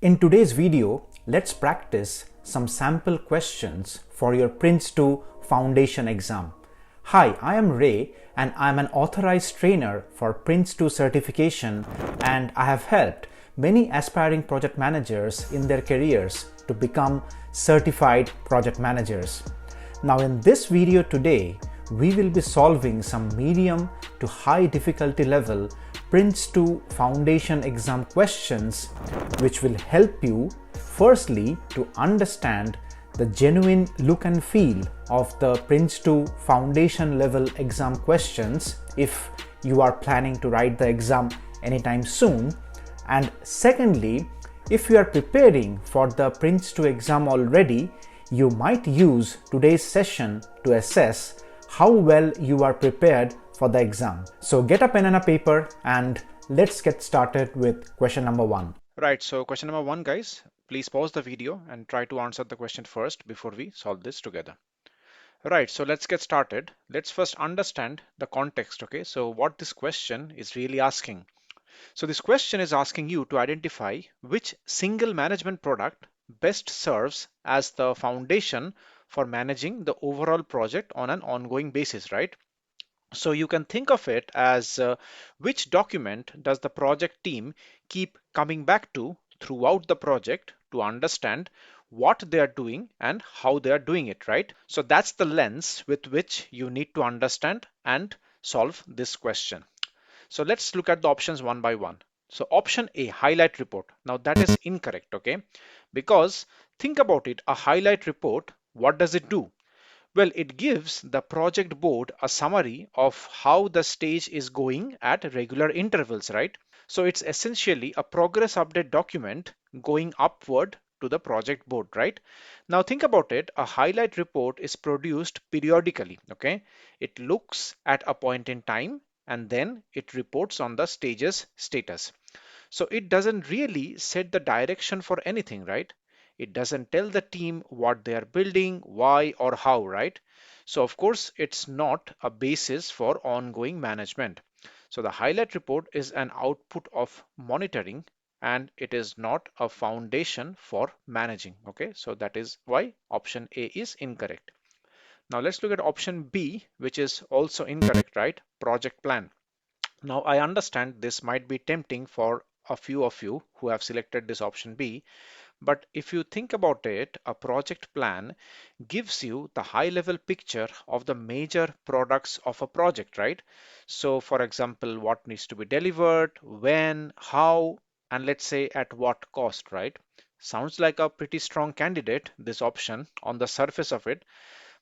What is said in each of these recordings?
In today's video, let's practice some sample questions for your PRINCE2 Foundation exam. Hi, I am Ray and I am an authorized trainer for PRINCE2 certification, and I have helped many aspiring project managers in their careers to become certified project managers. Now in this video today, we will be solving some medium to high difficulty level PRINCE2 Foundation exam questions, which will help you firstly to understand the genuine look and feel of the PRINCE2 Foundation level exam questions if you are planning to write the exam anytime soon, and secondly, if you are preparing for the PRINCE2 exam already, you might use today's session to assess how well you are prepared for the exam. So get a pen and a paper and let's get started with question number 1. Right, so question number 1, guys, please pause the video and try to answer the question first before we solve this together. Right, so let's get started. Let's first understand the context, okay? So what this question is really asking. So this question is asking you to identify which single management product best serves as the foundation for managing the overall project on an ongoing basis, right? So you can think of it as which document does the project team keep coming back to throughout the project to understand what they are doing and how they are doing it, right? So that's the lens with which you need to understand and solve this question. So let's look at the options one by one. So option A, highlight report. Now that is incorrect, okay? Because think about it, a highlight report, what does it do? Well, it gives the project board a summary of how the stage is going at regular intervals, right? So it's essentially a progress update document going upward to the project board, right? Now think about it, a highlight report is produced periodically, okay? It looks at a point in time and then it reports on the stage's status. So it doesn't really set the direction for anything, right? It doesn't tell the team what they are building, why or how, right? So of course, it's not a basis for ongoing management. So the highlight report is an output of monitoring and it is not a foundation for managing. Okay, so that is why option A is incorrect. Now let's look at option B, which is also incorrect, right? Project plan. Now I understand this might be tempting for a few of you who have selected this option B, but if you think about it, a project plan gives you the high level picture of the major products of a project, right? So for example, what needs to be delivered, when, how, and let's say at what cost, right? Sounds like a pretty strong candidate, this option on the surface of it.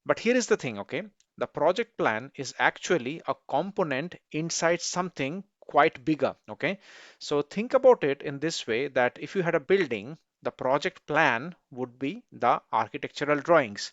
But here is the thing, okay? The project plan is actually a component inside something quite bigger, okay? So think about it in this way, that if you had a building, the project plan would be the architectural drawings.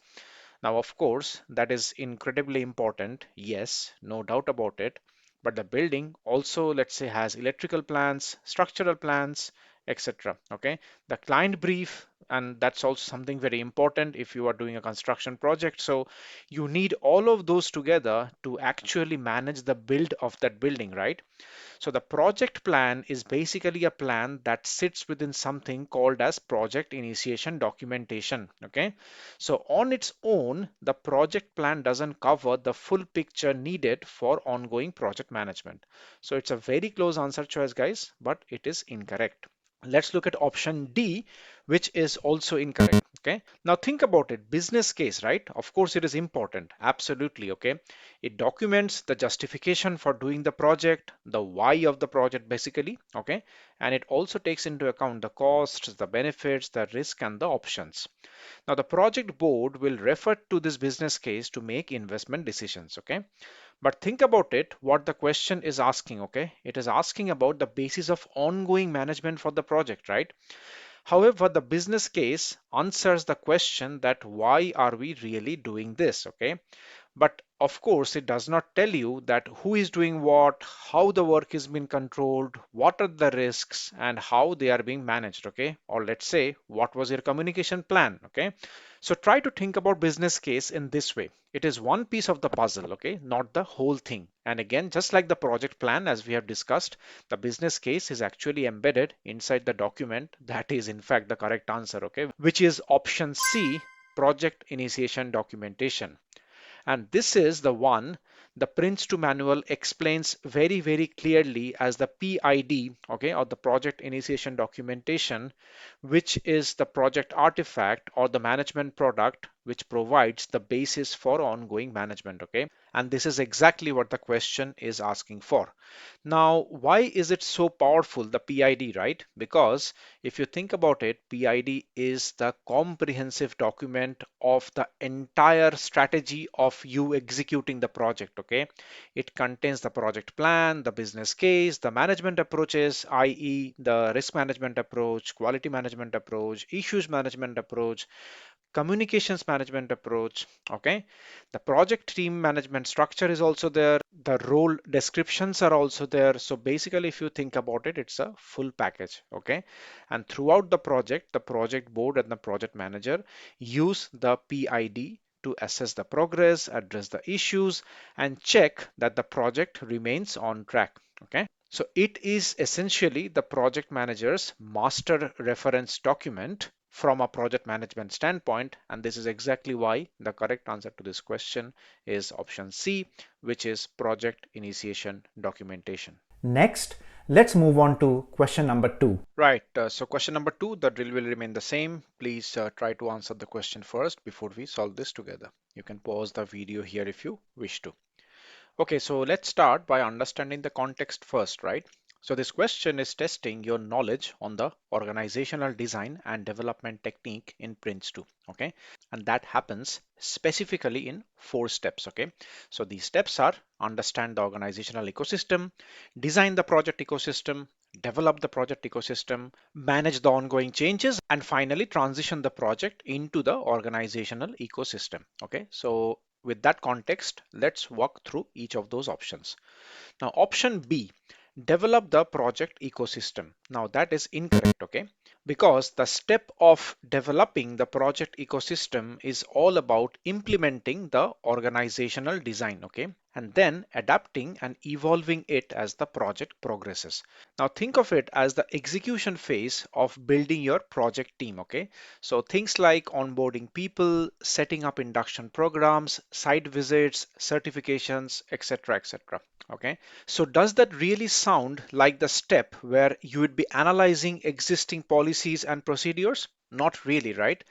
Now, of course, that is incredibly important. Yes, no doubt about it. But the building also, let's say, has electrical plans, structural plans, etc. Okay, the client brief, and that's also something very important if you are doing a construction project. So you need all of those together to actually manage the build of that building, right? So the project plan is basically a plan that sits within something called as project initiation documentation. Okay, so on its own, the project plan doesn't cover the full picture needed for ongoing project management. So it's a very close answer choice, guys, but it is incorrect. Let's look at option D, which is also incorrect. Okay, now think about it, business case, right? Of course it is important, absolutely. Okay, it documents the justification for doing the project, the why of the project basically. Okay, and it also takes into account the costs, the benefits, the risk, and the options. Now the project board will refer to this business case to make investment decisions. Okay, but think about it, what the question is asking, okay? It is asking about the basis of ongoing management for the project, right? However, the business case answers the question that why are we really doing this, okay? But of course, it does not tell you that who is doing what, how the work is being controlled, what are the risks, and how they are being managed, okay? Or let's say, what was your communication plan, okay? So try to think about business case in this way. It is one piece of the puzzle, okay, not the whole thing. And again, just like the project plan, as we have discussed, the business case is actually embedded inside the document. That is, in fact, the correct answer, okay, which is option C, project initiation documentation. And this is the one the Prince2 manual explains very, very clearly as the PID, okay, or the project initiation documentation, which is the project artifact or the management product which provides the basis for ongoing management, okay? And this is exactly what the question is asking for. Now, why is it so powerful, the PID, right? Because if you think about it, PID is the comprehensive document of the entire strategy of you executing the project, okay? It contains the project plan, the business case, the management approaches, i.e. the risk management approach, quality management approach, issues management approach, communications management approach, okay? The project team management structure is also there. The role descriptions are also there. So basically, if you think about it, it's a full package, okay? And throughout the project board and the project manager use the PID to assess the progress, address the issues, and check that the project remains on track, okay? So it is essentially the project manager's master reference document from a project management standpoint, and this is exactly why the correct answer to this question is option C, which is project initiation documentation. Next, let's move on to question number 2. Right, so question number 2, the drill will remain the same. Please try to answer the question first before we solve this together. You can pause the video here if you wish to. Okay, so let's start by understanding the context first, right? So this question is testing your knowledge on the organizational design and development technique in Prince2, okay? And that happens specifically in 4 steps, okay? So these steps are understand the organizational ecosystem, design the project ecosystem, develop the project ecosystem, manage the ongoing changes, and finally transition the project into the organizational ecosystem, okay? So with that context, let's walk through each of those options. Now, option B, develop the project ecosystem. Now, that is incorrect, okay? Because the step of developing the project ecosystem is all about implementing the organizational design, okay? And then adapting and evolving it as the project progresses. Now think of it as the execution phase of building your project team, okay? So things like onboarding people, setting up induction programs, site visits, certifications, etc., etc. Okay, so does that really sound like the step where you would be analyzing existing policies and procedures? Not really, right?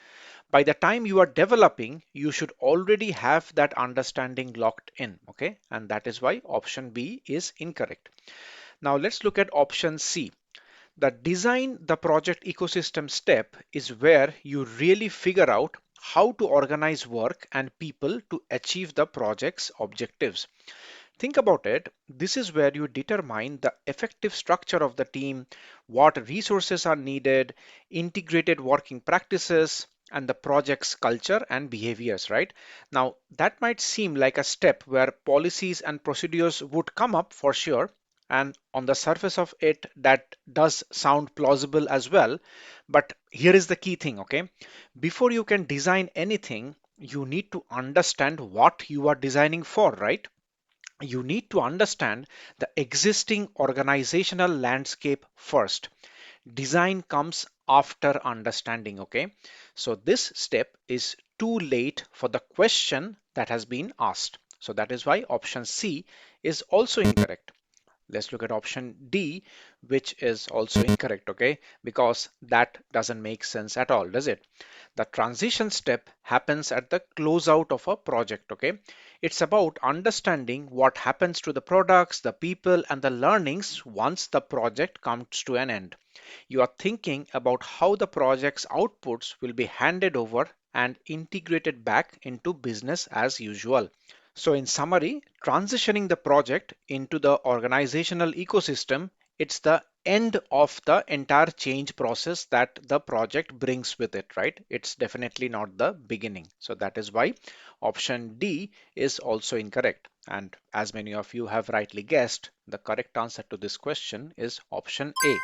By the time you are developing, you should already have that understanding locked in, okay? And that is why option B is incorrect. Now let's look at option C. The design the project ecosystem step is where you really figure out how to organize work and people to achieve the project's objectives. Think about it. This is where you determine the effective structure of the team, what resources are needed, integrated working practices, and the project's culture and behaviors, right? Now, that might seem like a step where policies and procedures would come up for sure. And on the surface of it, that does sound plausible as well. But here is the key thing, okay? Before you can design anything, you need to understand what you are designing for, right? You need to understand the existing organizational landscape first. Design comes after understanding, okay? So this step is too late for the question that has been asked. So that is why option C is also incorrect. Let's look at option D, which is also incorrect, okay? Because that doesn't make sense at all, does it? The transition step happens at the closeout of a project, okay? It's about understanding what happens to the products, the people, and the learnings once the project comes to an end. You are thinking about how the project's outputs will be handed over and integrated back into business as usual. So in summary, transitioning the project into the organizational ecosystem, it's the end of the entire change process that the project brings with it, right? It's definitely not the beginning. So that is why option D is also incorrect. And as many of you have rightly guessed, the correct answer to this question is option A.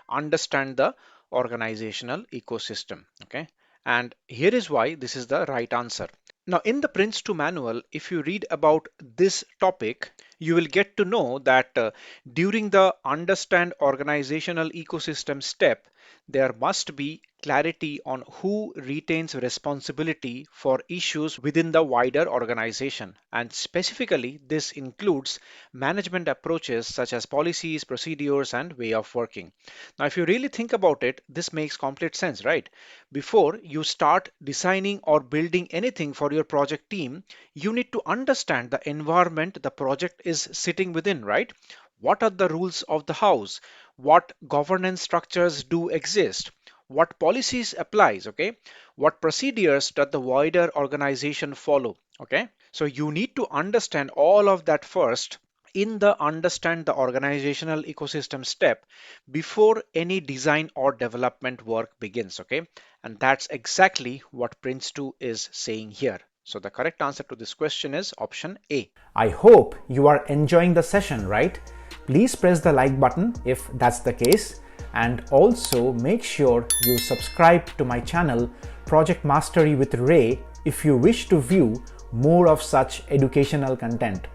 Understand the organizational ecosystem. Okay. And here is why this is the right answer. Now, in the Prince2 manual, if you read about this topic, you will get to know that during the understand organizational ecosystem step, there must be clarity on who retains responsibility for issues within the wider organization. And specifically, this includes management approaches such as policies, procedures, and way of working. Now, if you really think about it, this makes complete sense, right? Before you start designing or building anything for your project team, you need to understand the environment the project is sitting within, right? What are the rules of the house? What governance structures do exist? What policies applies, okay? What procedures does the wider organization follow, okay? So you need to understand all of that first in the understand the organizational ecosystem step before any design or development work begins, okay? And that's exactly what Prince2 is saying here. So the correct answer to this question is option A. I hope you are enjoying the session, right? Please press the like button if that's the case, and also make sure you subscribe to my channel Project Mastery with Ray if you wish to view more of such educational content.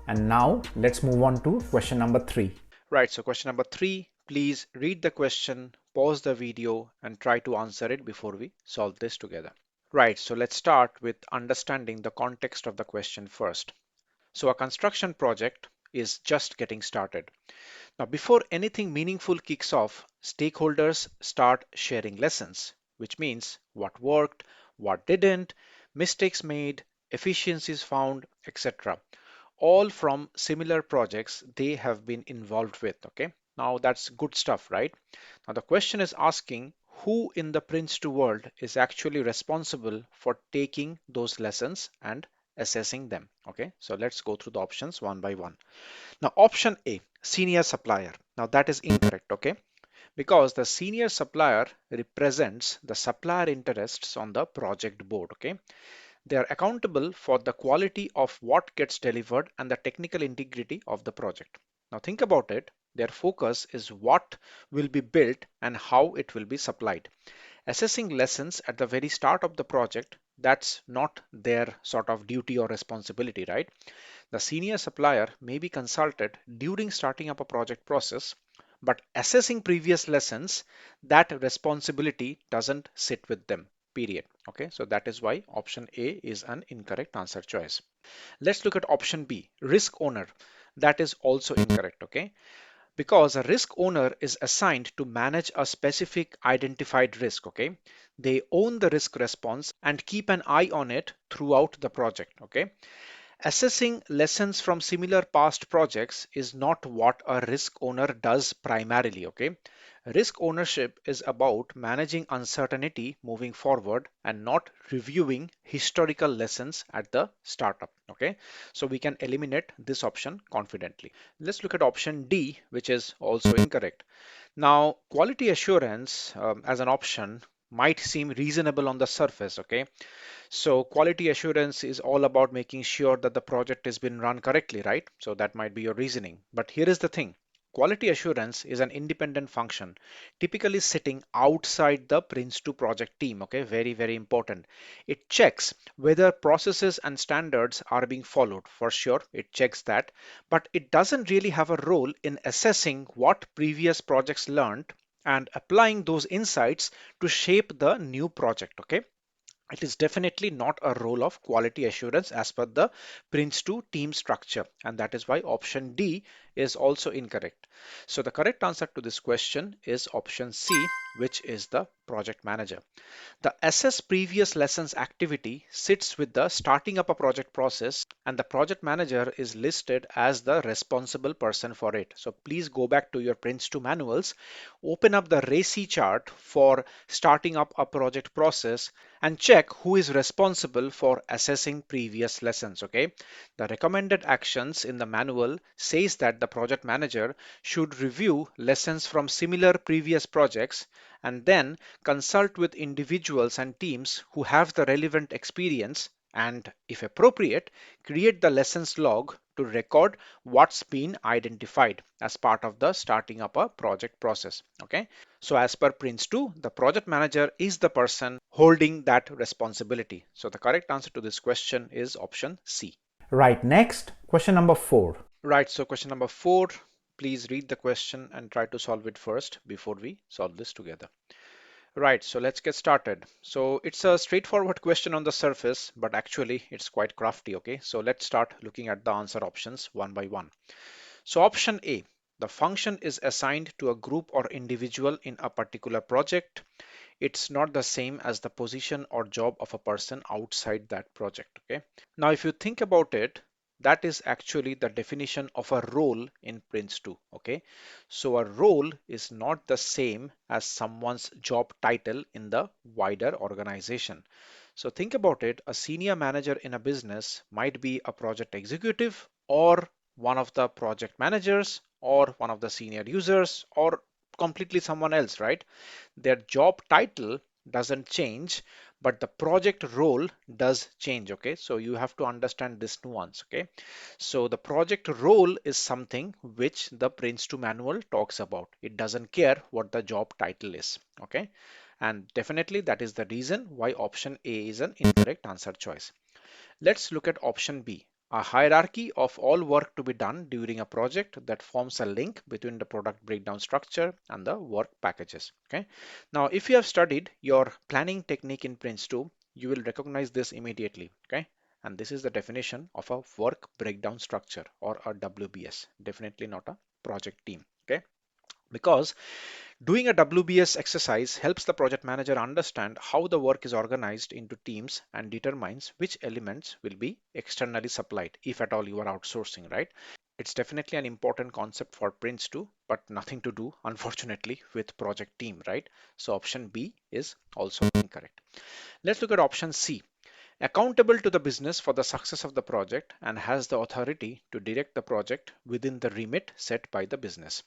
And now let's move on to question number 3. Right, so question number 3, please read the question, pause the video, and try to answer it before we solve this together. Right, so let's start with understanding the context of the question first. So a construction project is just getting started. Now, before anything meaningful kicks off, stakeholders start sharing lessons, which means what worked, what didn't, mistakes made, efficiencies found, etc. All from similar projects they have been involved with. Okay, now that's good stuff, right? Now the question is asking who in the Prince2 world is actually responsible for taking those lessons and assessing them. Okay, so let's go through the options one by one. Now option A, senior supplier. Now that is incorrect, okay? Because the senior supplier represents the supplier interests on the project board, okay? They are accountable for the quality of what gets delivered and the technical integrity of the project. Now think about it. Their focus is what will be built and how it will be supplied. Assessing lessons at the very start of the project, that's not their sort of duty or responsibility, right? The senior supplier may be consulted during starting up a project process, but assessing previous lessons, that responsibility doesn't sit with them, period. Okay, so that is why option A is an incorrect answer choice. Let's look at option B, risk owner. That is also incorrect, okay? Because a risk owner is assigned to manage a specific identified risk, okay? They own the risk response and keep an eye on it throughout the project, okay? Assessing lessons from similar past projects is not what a risk owner does primarily, okay? Risk ownership is about managing uncertainty moving forward and not reviewing historical lessons at the startup, okay? So we can eliminate this option confidently. Let's look at option D, which is also incorrect. Now, quality assurance as an option might seem reasonable on the surface, okay? So quality assurance is all about making sure that the project has been run correctly, right? So that might be your reasoning. But here is the thing. Quality assurance is an independent function, typically sitting outside the Prince2 project team. Okay, very, very important. It checks whether processes and standards are being followed. For sure, it checks that, but it doesn't really have a role in assessing what previous projects learned and applying those insights to shape the new project. Okay, it is definitely not a role of quality assurance as per the Prince2 team structure, and that is why option D is also incorrect. So the correct answer to this question is option C, which is the project manager. The assess previous lessons activity sits with the starting up a project process, and the project manager is listed as the responsible person for it. So please go back to your Prince2 manuals, open up the RACI chart for starting up a project process and check who is responsible for assessing previous lessons. Okay, the recommended actions in the manual says that the the project manager should review lessons from similar previous projects and then consult with individuals and teams who have the relevant experience and, if appropriate, create the lessons log to record what's been identified as part of the starting up a project process. Okay, so as per Prince2, the project manager is the person holding that responsibility. So the correct answer to this question is option C. Right, next, question number 4. Right, so question number 4, please read the question and try to solve it first before we solve this together. Right, so let's get started. So it's a straightforward question on the surface, but actually it's quite crafty, okay? So let's start looking at the answer options one by one. So option A, the function is assigned to a group or individual in a particular project. It's not the same as the position or job of a person outside that project, okay? Now, if you think about it, that is actually the definition of a role in Prince2, okay? So a role is not the same as someone's job title in the wider organization. So think about it, a senior manager in a business might be a project executive or one of the project managers or one of the senior users or completely someone else, right? Their job title doesn't change, but the project role does change. Okay, so you have to understand this nuance. Okay, so the project role is something which the Prince2 manual talks about. It doesn't care what the job title is. Okay, and definitely that is the reason why option A is an incorrect answer choice. Let's look at option B, a hierarchy of all work to be done during a project that forms a link between the product breakdown structure and the work packages. Okay. Now, if you have studied your planning technique in Prince2, you will recognize this immediately. Okay. And this is the definition of a work breakdown structure or a WBS, definitely not a project team. Okay. Because doing a WBS exercise helps the project manager understand how the work is organized into teams and determines which elements will be externally supplied, if at all you are outsourcing, right? It's definitely an important concept for Prince2, but nothing to do, unfortunately, with project team, right? So option B is also incorrect. Let's look at option C. Accountable to the business for the success of the project and has the authority to direct the project within the remit set by the business.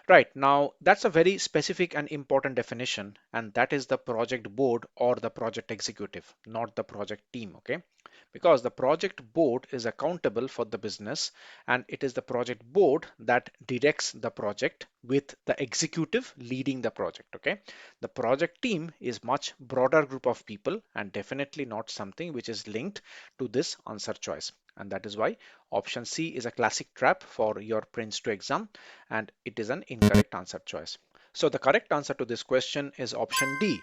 Right, now that's a very specific and important definition, and that is the project board or the project executive, not the project team, okay? Because the project board is accountable for the business and it is the project board that directs the project with the executive leading the project, okay? The project team is much broader group of people and definitely not something which is linked to this answer choice. And that is why option C is a classic trap for your Prince2 exam and it is an incorrect answer choice. So the correct answer to this question is option D.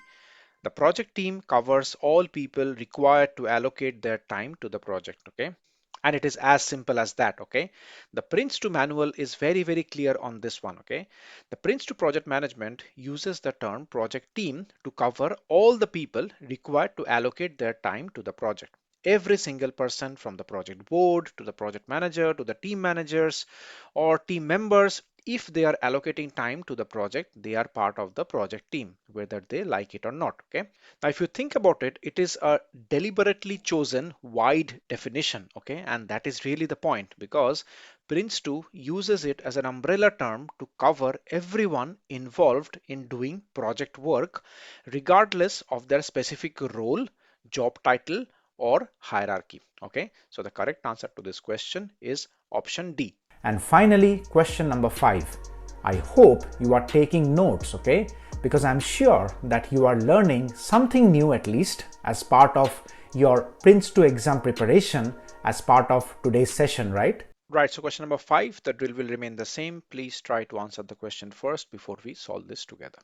The project team covers all people required to allocate their time to the project, okay? And it is as simple as that, okay? The Prince2 manual is very, very clear on this one, okay? The Prince2 project management uses the term project team to cover all the people required to allocate their time to the project. Every single person from the project board to the project manager to the team managers or team members, if they are allocating time to the project, they are part of the project team, whether they like it or not. Okay. Now, if you think about it, it is a deliberately chosen wide definition. Okay. And that is really the point because Prince2 uses it as an umbrella term to cover everyone involved in doing project work, regardless of their specific role, job title, or hierarchy. Okay. So the correct answer to this question is option D. And finally, question number 5. I hope you are taking notes, okay? Because I'm sure that you are learning something new at least as part of your Prince2 exam preparation as part of today's session, right? Right, so question number 5, the drill will remain the same. Please try to answer the question first before we solve this together.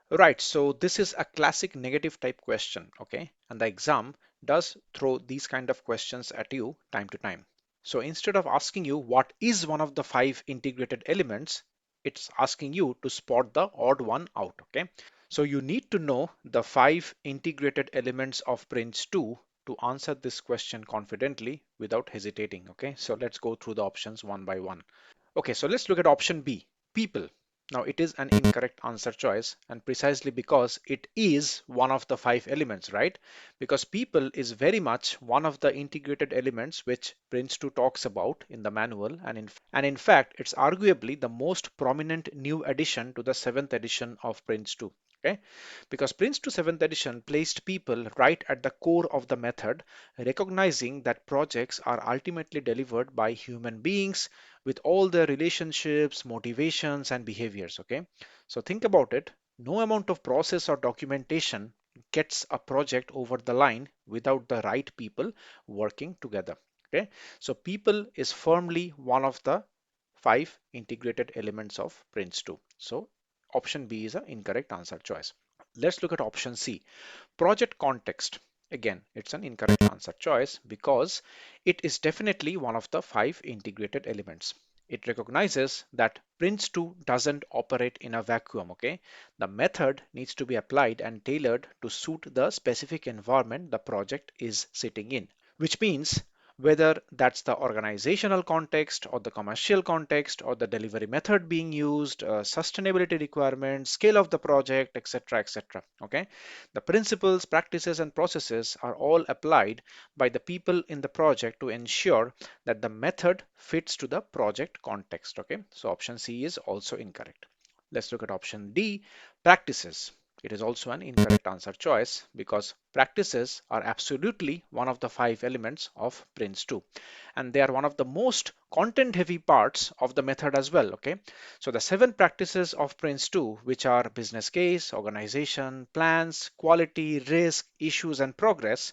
Right, so this is a classic negative type question, okay? And the exam does throw these kind of questions at you time to time. So instead of asking you what is one of the 5 integrated elements, it's asking you to spot the odd one out, okay? So you need to know the 5 integrated elements of Prince2 to answer this question confidently without hesitating, okay? So let's go through the options one by one. Okay, so let's look at option B, people. Now it is an incorrect answer choice, and precisely because it is one of the 5 elements, right? Because people is very much one of the integrated elements which Prince2 talks about in the manual, and in fact it's arguably the most prominent new addition to the 7th edition of Prince2. Okay, because Prince2 7th edition placed people right at the core of the method, recognizing that projects are ultimately delivered by human beings with all their relationships, motivations, and behaviors. Okay, so think about it. No amount of process or documentation gets a project over the line without the right people working together. Okay, so people is firmly one of the 5 integrated elements of Prince2. So option B is an incorrect answer choice. Let's look at option C, project context. Again, it's an incorrect answer choice because it is definitely one of the 5 integrated elements. It recognizes that Prince2 doesn't operate in a vacuum, okay? The method needs to be applied and tailored to suit the specific environment the project is sitting in, which means whether that's the organizational context or the commercial context or the delivery method being used, sustainability requirements, scale of the project, etc., etc. Okay, the principles, practices, and processes are all applied by the people in the project to ensure that the method fits to the project context. Okay, so option C is also incorrect. Let's look at option D, practices. It is also an incorrect answer choice because practices are absolutely one of the 5 elements of Prince2, and they are one of the most content heavy parts of the method as well. Okay, so the 7 practices of Prince2, which are business case, organization, plans, quality, risk, issues, and progress,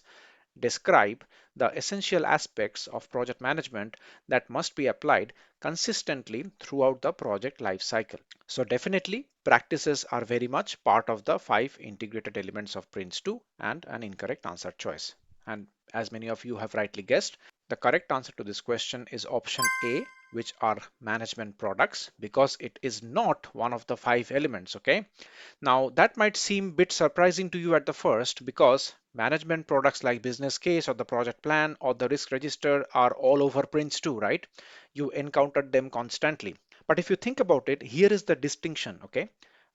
describe the essential aspects of project management that must be applied consistently throughout the project lifecycle. So definitely practices are very much part of the 5 integrated elements of Prince2 and an incorrect answer choice. And as many of you have rightly guessed, the correct answer to this question is option A, which are management products, because it is not one of the 5 elements. Okay, now that might seem a bit surprising to you at the first because management products like business case or the project plan or the risk register are all over Prince2, right? You encountered them constantly. But if you think about it, here is the distinction. Okay,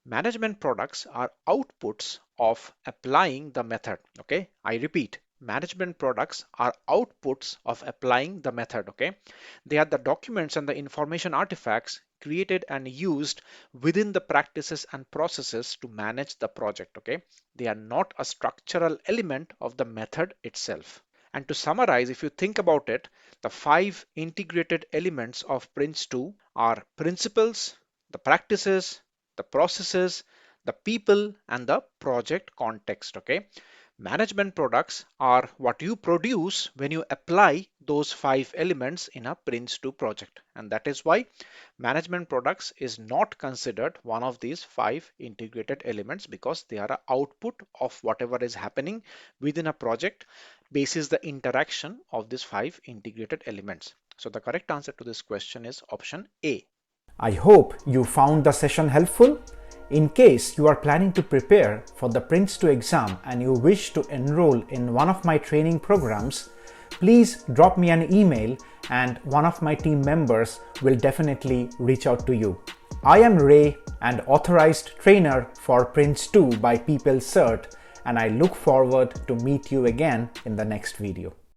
management products are outputs of applying the method. Okay, I repeat, management products are outputs of applying the method. Okay, they are the documents and the information artifacts created and used within the practices and processes to manage the project. Okay, they are not a structural element of the method itself. And to summarize, if you think about it, the 5 integrated elements of Prince2 are principles, the practices, the processes, the people, and the project context. Okay, management products are what you produce when you apply those 5 elements in a Prince2 project, and that is why management products is not considered one of these 5 integrated elements, because they are an output of whatever is happening within a project basis the interaction of these 5 integrated elements. So the correct answer to this question is option A. I hope you found the session helpful. In case you are planning to prepare for the Prince2 exam and you wish to enroll in one of my training programs, please drop me an email and one of my team members will definitely reach out to you. I am Ray, an authorized trainer for Prince2 by People Cert, and I look forward to meet you again in the next video.